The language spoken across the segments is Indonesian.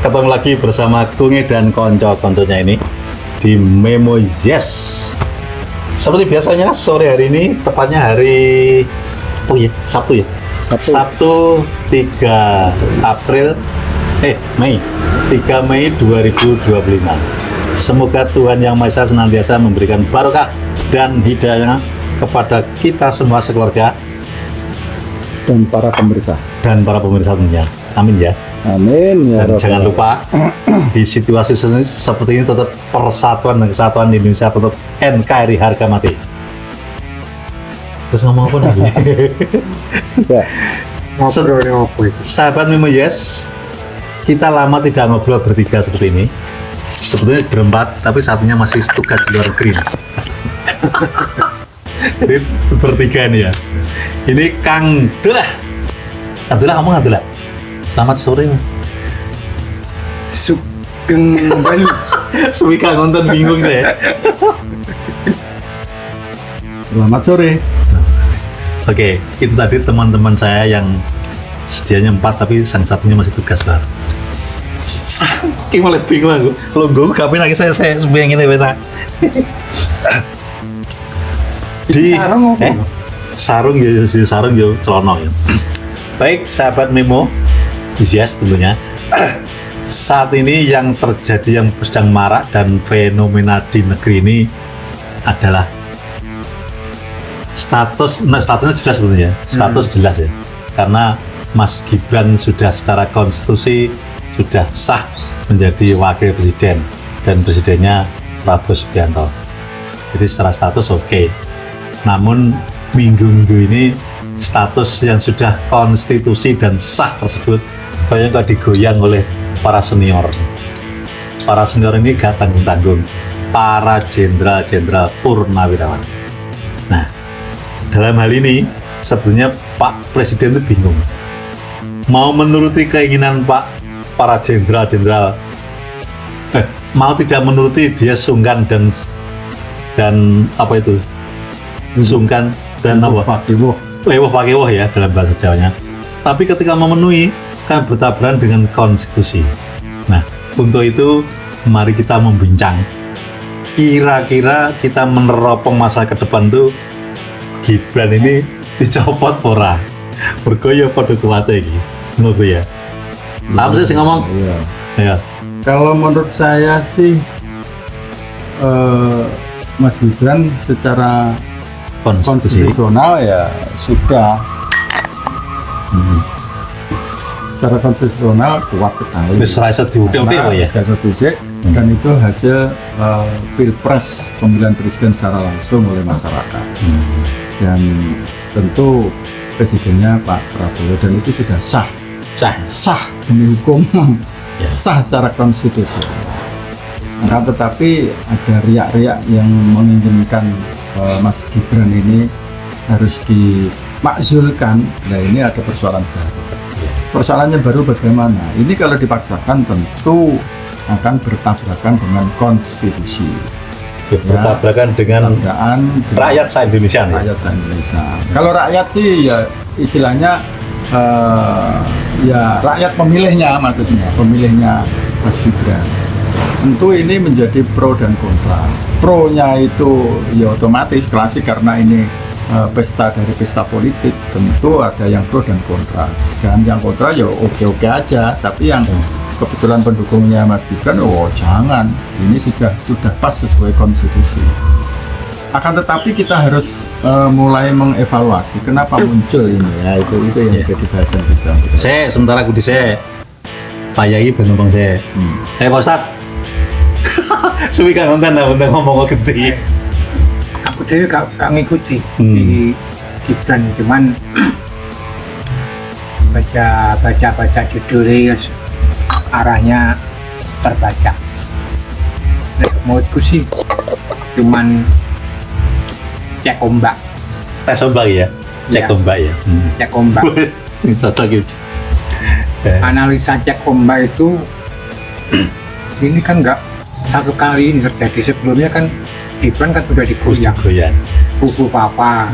ketemu lagi bersama Kungi dan konco-konconya ini di Memo Yes. Seperti biasanya sore hari ini, tepatnya hari Sabtu ya. Sabtu 3 April Mei 3 Mei 2025. Semoga Tuhan Yang Maha Esa senantiasa memberikan barokah dan hidayah kepada kita semua sekeluarga dan para pemirsa tentunya. Amin ya. Amin ya. Dan jangan lupa di situasi seperti ini tetap persatuan dan kesatuan di Indonesia, tetap NKRI harga mati. Terus ngomong apa lagi? Sahabat Memo Yes, kita lama tidak ngobrol bertiga seperti ini. Sebetulnya berempat, tapi satunya masih tugas di luar negeri. Jadi bertiga ini ya. Ini Kang Dula. Ngomong Dula. Selamat sore. Sugeng Bali. Suwika konten bingung deh. Selamat sore. Oke, itu tadi teman-teman saya yang sedianya 4 tapi sang satunya masih tugas baru. Ini malah bingung aku. Kalau gue kapan lagi saya pengen ini beta. Di sarung ya celana ya. Baik sahabat Memo Yes tentunya. Saat ini yang terjadi yang sedang marak dan fenomena di negeri ini adalah statusnya jelas sebetulnya. Status jelas ya. Karena Mas Gibran sudah secara konstitusi sudah sah menjadi wakil presiden dan presidennya Prabowo Subianto. Jadi secara status oke. Namun minggu-minggu ini status yang sudah konstitusi dan sah tersebut kayaknya nggak digoyang oleh para senior. Para senior ini gak tanggung-tanggung. Para jenderal-jenderal purnawirawan. Nah, dalam hal ini sebenarnya Pak Presiden itu bingung. Mau menuruti keinginan para jenderal-jenderal, mau tidak menuruti dia sungkan dan apa itu? Sungkan dan apa? Pakewoh ya dalam bahasa Jawanya. Tapi ketika memenuhi kan bertabrakan dengan konstitusi. Nah, untuk itu mari kita membincang. Kira-kira kita meneropong masa ke depan tuh Gibran ini dicopot ora? Bergoyo pada kuatnya iki. Ngono ya. Apa sih ngomong? Iya. Ya. Kalau menurut saya sih Mas Gibran secara konstitusional ya sudah secara konstitusional kuat sekali. Wis ra iso diutik-utik kok ya. Dan itu hasil pilpres pemilihan presiden secara langsung oleh masyarakat. Dan tentu presidennya Pak Prabowo dan itu sudah sah demi hukum, sah secara konstitusional. Nah, tetapi ada riak-riak yang menginginkan Mas Gibran ini harus dimakzulkan. Nah, ini ada persoalan baru. Persoalannya baru bagaimana? Ini kalau dipaksakan tentu akan bertabrakan dengan konstitusi. Bertabrakan dengan rakyat se-Indonesia. Kalau rakyat sih ya istilahnya ya rakyat pemilihnya, maksudnya pemilihnya Mas Gibran. Tentu ini menjadi pro dan kontra. Pro-nya itu ya otomatis klasik karena ini pesta dari pesta politik, tentu ada yang pro dan kontra. Dan yang kontra ya oke-oke aja, tapi yang kebetulan pendukungnya Mas Gibran, jangan, ini sudah pas sesuai konstitusi. Akan tetapi kita harus mulai mengevaluasi kenapa muncul ini ya, itu yang jadi bahasan kita. Saya sementara aku di Pak Yai penumpang saya. Pak Ustadz. Suwi kan konten ngomong gede. Aku dhewe gak usah ngikuti di Gibran, cuman baca judulnya arahnya terbaca. Menurutku sih cuman cek ombak. Tes ombak ya? Cek ombak ya? Cek ombak. Cocok gitu. Analisa cek ombak itu ini kan enggak satu kali ini terjadi. Sebelumnya kan Gibran kan sudah digoyang kubu papa,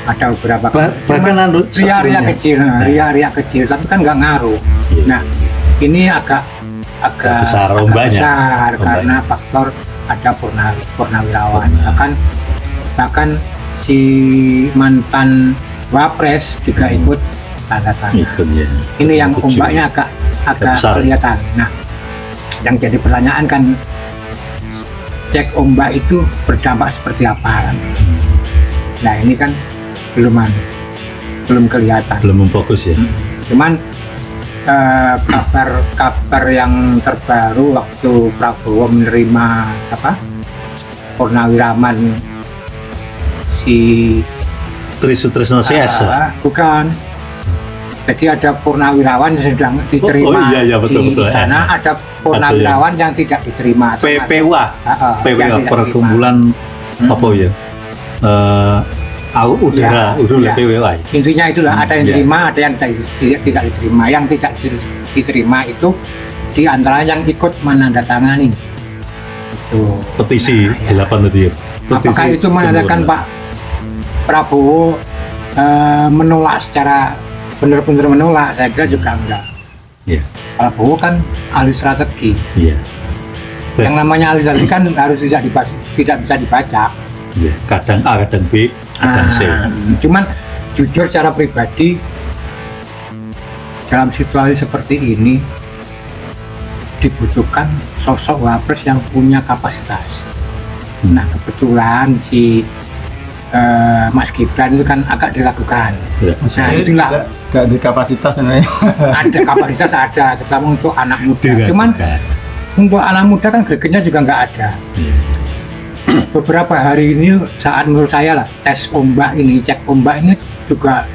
ada beberapa bahkan ria kecil, tapi kan nggak ngaruh. Nah, ini agak agak besar agak ombaknya. besar Ombaknya. karena faktor ada purnawirawan. Bahkan si mantan Wapres juga ikut tanda tangan. Ikut ya. Ini yang Tujuh. ombaknya agak besar. kelihatan. Nah, yang jadi pertanyaan kan, cek ombak itu berdampak seperti apa kan? Nah ini kan belum kelihatan. Belum memfokus ya. Cuman kabar yang terbaru waktu Prabowo menerima purnawiraman si Trisutrisno CS. bukan. Jadi ada purnawirawan yang sedang diterima iya, betul, di betul. sana, ada purnawirawan yang tidak diterima. PPWA. yang PPWA tidak perkumpulan apa ya? Udara Iya. PPWA. Intinya itulah, ada yang Iya. diterima, ada yang tidak diterima. Yang tidak diterima itu di antara yang ikut menandatangani itu Petisi Nah, ya. 8 tadi ya. Apakah itu menandakan Pak Prabowo menolak secara benar-benar menolak? Saya kira juga enggak. Iya. Prabowo kan ahli strategi. Iya. Yang namanya ahli strategi kan harus tidak bisa dibaca. Iya. Kadang A, kadang B, kadang C. Cuman jujur secara pribadi dalam situasi seperti ini dibutuhkan sosok wapres yang punya kapasitas. Nah kebetulan si Mas Gibran itu kan agak diragukan. Iya. Nah itulah, Gak di kapasitas sebenarnya. ada kapasitas ada, terutama untuk anak muda. Diragukan. Cuman untuk anak muda kan gregetnya juga nggak ada. Iya. Beberapa hari ini saat menurut saya lah tes ombak ini, cek ombak ini juga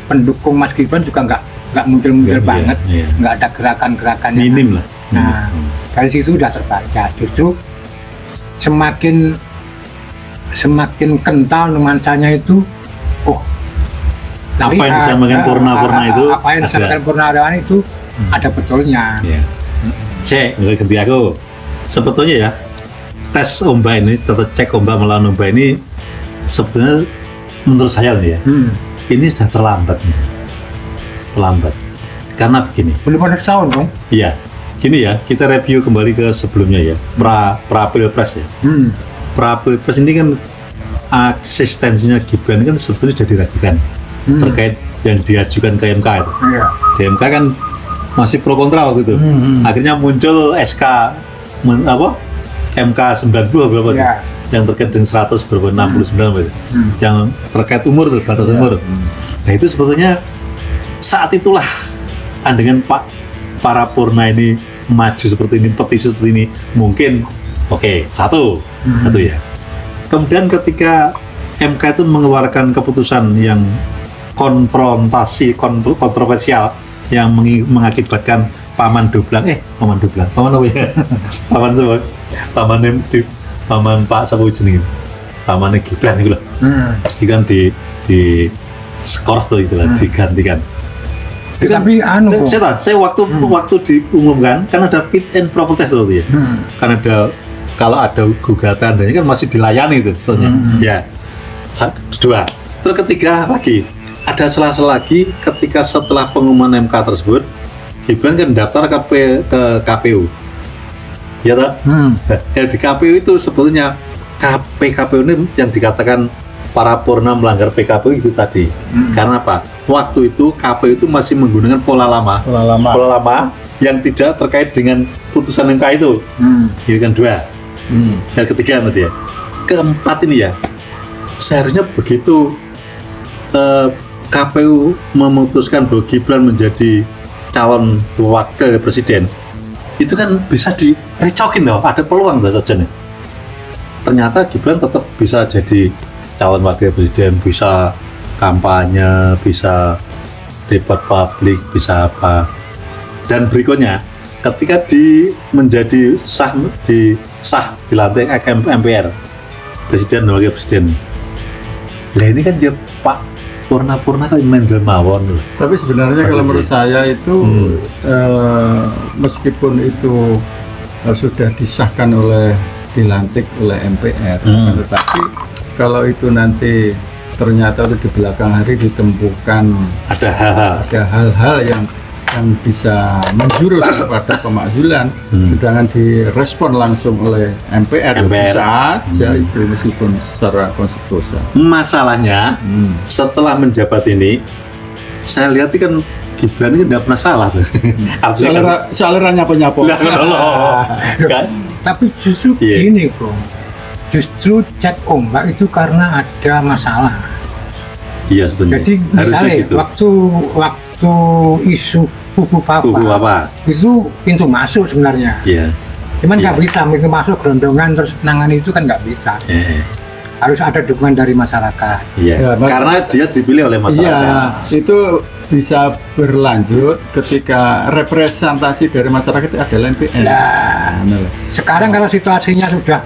pendukung Mas Gibran juga nggak muncul-muncul Iya, banget, iya. nggak ada gerakan-gerakan yang Minim lah. Nah, dari situ sudah terbaca. Justru semakin kental nuansanya itu, Apa yang disampaikan Purna itu apa yang disampaikan ada. Purnawirawan itu ada betulnya. Iya. C, nggak ganti aku. Sebetulnya ya, tes ombak ini, tetap cek ombak melawan ombak ini, sebetulnya menurut saya nih ya, ini sudah terlambat nih. Terlambat. Karena begini, Belum ada setahun dong. iya, gini ya, kita review kembali ke sebelumnya ya, pra Pilpres ya. Pra Pilpres ini kan eksistensinya Gibran kan sebetulnya sudah diragukan terkait yang diajukan ke MK itu. Iya. Di MK kan masih pro kontra waktu itu. Akhirnya muncul SK MK 90 berapa tuh? Iya. Yang terkait dengan 100 berapa 69 berapa itu. Yang terkait umur tuh, batas umur. Nah itu sebetulnya saat itulah dengan para Purna ini maju seperti ini, petisi seperti ini, mungkin satu ya. Kemudian ketika MK itu mengeluarkan keputusan yang kontroversial yang mengakibatkan paman Pak Sapu jenenge pamannya Gibran itu loh, kan di skors tuh itulah digantikan. Tapi Bung. Saya waktu diumumkan kan ada fit and proper test tuh ya, kan ada kalau ada gugatan dan ini kan masih dilayani itu soalnya. Ya, dua. Terus ketiga lagi ada sela-sela lagi ketika setelah pengumuman MK tersebut, Gibran kan daftar ke KPU. Ya tak? Ya, di KPU itu sebetulnya PKPU ini yang dikatakan para Purna melanggar PKPU itu tadi. Karena apa? Waktu itu KPU itu masih menggunakan pola lama yang tidak terkait dengan putusan MK itu. Itu kan dua. Yang ketiga nanti ya. Keempat ini ya, seharusnya begitu KPU memutuskan bahwa Gibran menjadi calon wakil presiden, itu kan bisa direcokin loh, ada peluang tuh saja nih. Ternyata Gibran tetap bisa jadi calon wakil presiden, bisa kampanye, bisa debat publik, bisa apa. Dan berikutnya, ketika menjadi sah dilantik MPR, presiden dan wakil presiden. Lah ini kan dia Pak Purna kan Mendel mawon loh. Tapi sebenarnya kalau menurut saya itu meskipun itu sudah disahkan dilantik oleh MPR, tetapi kalau itu nanti ternyata di belakang hari ditemukan Ada hal-hal yang yang bisa menjurus kepada pemakzulan, sedangkan direspon langsung oleh MPR. Bisa aja itu meskipun secara konstitusional. Masalahnya setelah menjabat ini, saya lihat ini kan Gibran ini tidak pernah salah tuh. Artinya kan, Saleranya penyapu. kan? Tapi justru gini kok, justru cek ombak itu karena ada masalah. Iya sebenarnya. Jadi misalnya gitu. waktu isu Bubu Papa itu pintu masuk sebenarnya. Iya. Cuman nggak bisa pintu masuk gelondongan terus nangani itu kan nggak bisa. Iya. Harus ada dukungan dari masyarakat. Iya. Karena dia dipilih oleh masyarakat. Iya, itu bisa berlanjut ketika representasi dari masyarakat itu adalah MPR. Nah, Nah, sekarang kalau situasinya sudah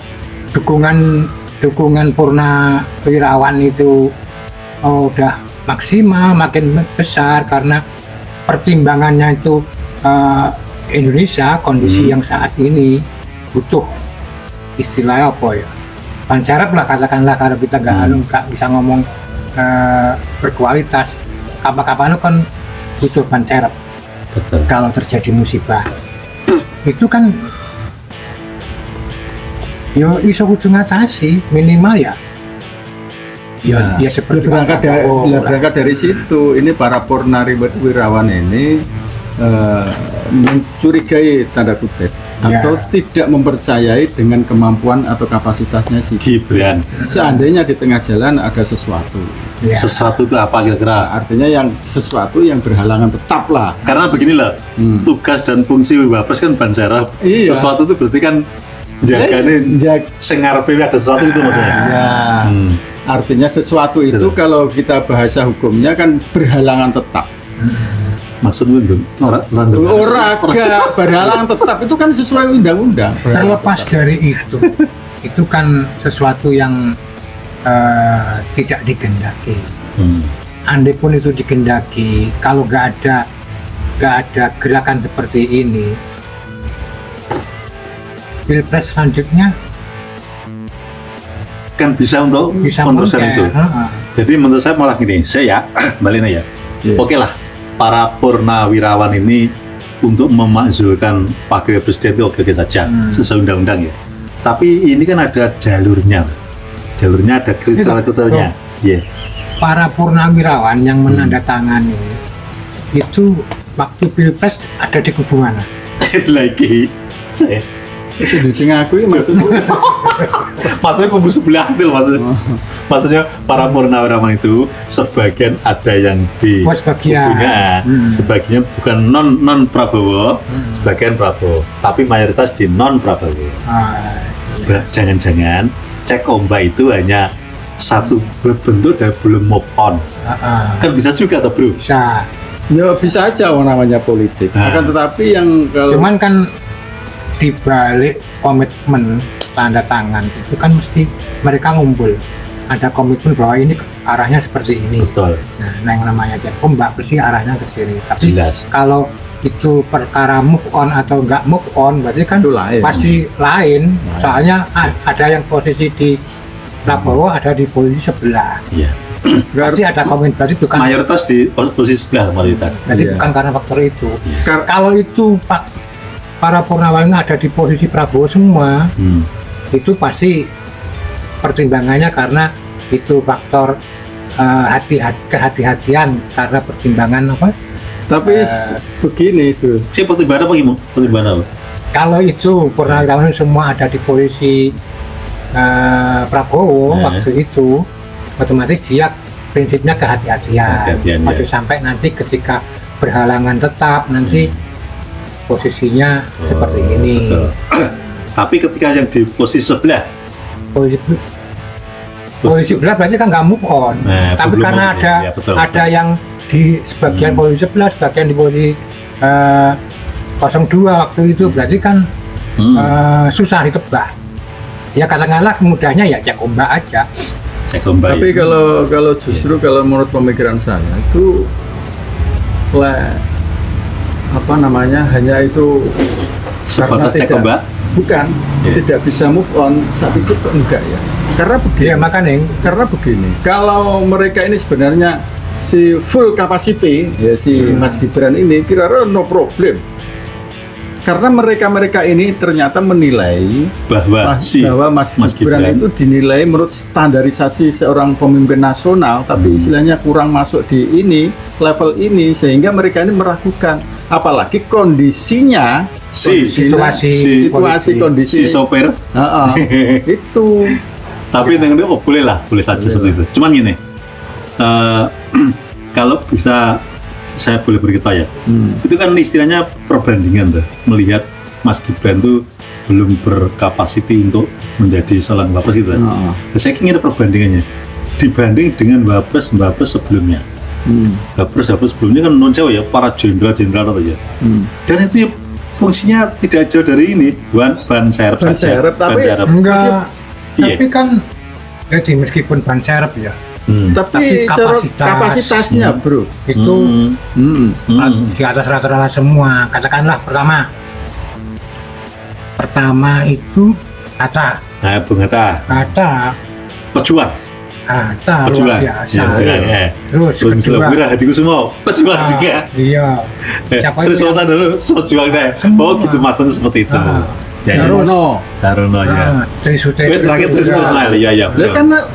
dukungan Purnawirawan itu udah maksimal, makin besar karena pertimbangannya itu Indonesia kondisi yang saat ini butuh istilah apa ya, pancarap lah katakanlah, kalau kita nggak bisa ngomong berkualitas, kapan-kapan kan butuh pancarap. Betul. Kalau terjadi musibah itu kan yo iso kudu ngatasi minimal ya seperti berangkat dari situ. Ini para Purnawirawan ini mencurigai tanda kutip atau tidak mempercayai dengan kemampuan atau kapasitasnya si Gibran. Seandainya di tengah jalan ada sesuatu. ya. Sesuatu itu apa kira-kira? Artinya yang sesuatu yang berhalangan tetap lah. Karena begini loh, tugas dan fungsi Wapres kan banserap. Iya. Sesuatu itu berarti kan jagane sing ngarepe ada sesuatu itu maksudnya. Ya. Artinya sesuatu itu kalau kita bahasa hukumnya kan berhalangan tetap. Maksudnya itu Ora gak berhalangan tetap itu kan sesuai undang-undang. Terlepas dari itu kan sesuatu yang tidak digendaki. Andai pun itu digendaki, kalau nggak ada gerakan seperti ini, pilpres selanjutnya kan bisa untuk kontroversial itu. Jadi menurut saya malah gini, saya baliknya ya. Oke lah, para Purnawirawan ini untuk memakzulkan wakil presiden itu oke saja sesuai undang-undang ya. Tapi ini kan ada jalurnya ada kriteria-kriterianya. Iya. Para Purnawirawan yang menandatangani itu waktu pilpres ada di kubu mana? Lagi saya Di tengah aku ini maksudnya kubu sebelah itu maksudnya para Purnawirawan itu sebagian ada yang di kubunya, sebagian bukan non Prabowo, sebagian Prabowo, tapi mayoritas di non Prabowo. Jangan-jangan cek ombak itu hanya satu bentuk dan belum move on. Kan bisa juga atau bro? Bisa. Ya bisa aja namanya politik. Akan tetapi yang kalau cuman kan di balik komitmen tanda tangan itu kan mesti mereka ngumpul, ada komitmen bahwa ini arahnya seperti ini. Betul. Nah yang namanya cek ombak pasti arahnya ke sini. Tapi jelas. Kalau itu perkara move on atau nggak move on berarti kan lain. pasti lain. Soalnya ada yang posisi di Prabowo, ada di posisi sebelah. Iya. Pasti ada komitmen, berarti bukan mayoritas di posisi sebelah mayoritas. Berarti bukan karena faktor itu. Kalau itu para Purnawirawan ada di posisi Prabowo semua, itu pasti pertimbangannya karena itu faktor kehati-hatian karena pertimbangan apa? Tapi begini itu. Si pertimbangan apa gimana? Pertimbangan apa? Kalau itu Purnawirawan semua ada di posisi Prabowo waktu itu, otomatis dia prinsipnya kehati-hatian. Waktu sampai nanti ketika berhalangan tetap nanti posisinya seperti ini. Betul. Tapi ketika yang di posisi sebelah, posisi sebelah berarti kan nggak move on. Tapi karena ada yang di sebagian posisi sebelah, sebagian di posisi 02 waktu itu, berarti kan susah ditebak. Ya katakanlah mudahnya ya cek ombak aja. Cek ombak. Tapi kalau justru kalau menurut pemikiran saya itu apa namanya hanya itu sebatas cek ombak, bukan tidak bisa move on. Saya pikir kok enggak ya, karena begini ya makanya karena begini, kalau mereka ini sebenarnya si full capacity ya si Mas Gibran ini kira-kira no problem. Karena mereka ini ternyata menilai bahwa Mas Gibran itu dinilai menurut standarisasi seorang pemimpin nasional, tapi istilahnya kurang masuk di ini level ini, sehingga mereka ini meragukan. Apalagi kondisinya, situasi kondisi sopir. Itu. Tapi dengan itu boleh saja seperti itu. Cuman gini, kalau bisa saya boleh berkata ya, itu kan istilahnya perbandingan tuh, melihat Mas Gibran tuh belum berkapasiti untuk menjadi seorang wapres gitu. Saya ingin ada perbandingannya dibanding dengan wapres sebelumnya. Wapres sebelumnya kan non ya para jenderal atau ya. Dan itu ya, fungsinya tidak jauh dari ini, ban serep saja. Enggak. Tapi kan jadi meskipun ban serep ya. Tapi kapasitasnya bro itu di atas rata-rata semua. Katakanlah pertama itu Hatta. Bung Hatta pejuang luar biasa. Terus kedua hatiku semua pejuang juga. Iya. Sri Sultan dulu pejuang deh. Oh gitu maksudnya seperti itu. Daruno ya. Terakhir ya. Karena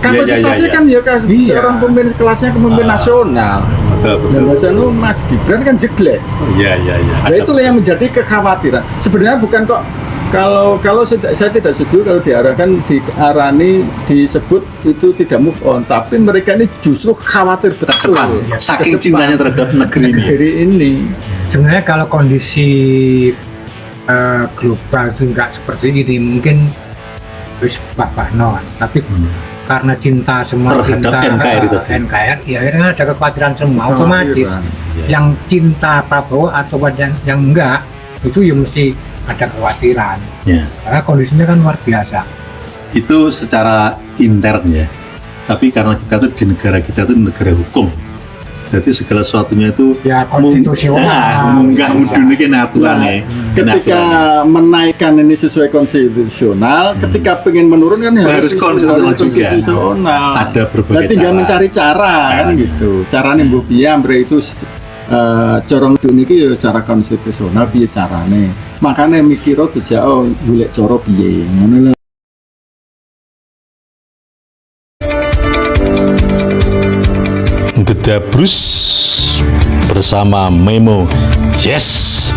kapasitasnya kan ya seorang pemimpin kelasnya pemimpin nasional. Dan biasanya Mas Gibran kan jelek. Iya. Nah itulah yang menjadi kekhawatiran. Sebenarnya bukan kok kalau saya tidak setuju kalau diarani disebut itu tidak move on, tapi mereka ini justru khawatir betul. Saking cintanya terhadap negeri ini. Sebenarnya kalau kondisi global itu nggak seperti ini mungkin wis no, tapi karena cinta semua terhadap NKRI ya akhirnya ada kekhawatiran semua otomatis yang cinta Prabowo atau yang enggak itu ya mesti ada kekhawatiran karena kondisinya kan luar biasa itu secara intern ya, tapi karena kita tuh di negara kita tuh negara hukum, jadi segala sesuatunya itu ya konstitusional nggak mendunikan aturannya. Ketika menaikkan ini sesuai konstitusional, ketika pengen menurunkan harus konstitusional. Ada berbagai cara. Tinggal mencari cara kan gitu. Carane mbok piye ambre itu corong niki ya secara konstitusional piye carane. Makane mikiro dijak golek cara piye. Ngono lho. Gedabrus bersama Memo. Yes.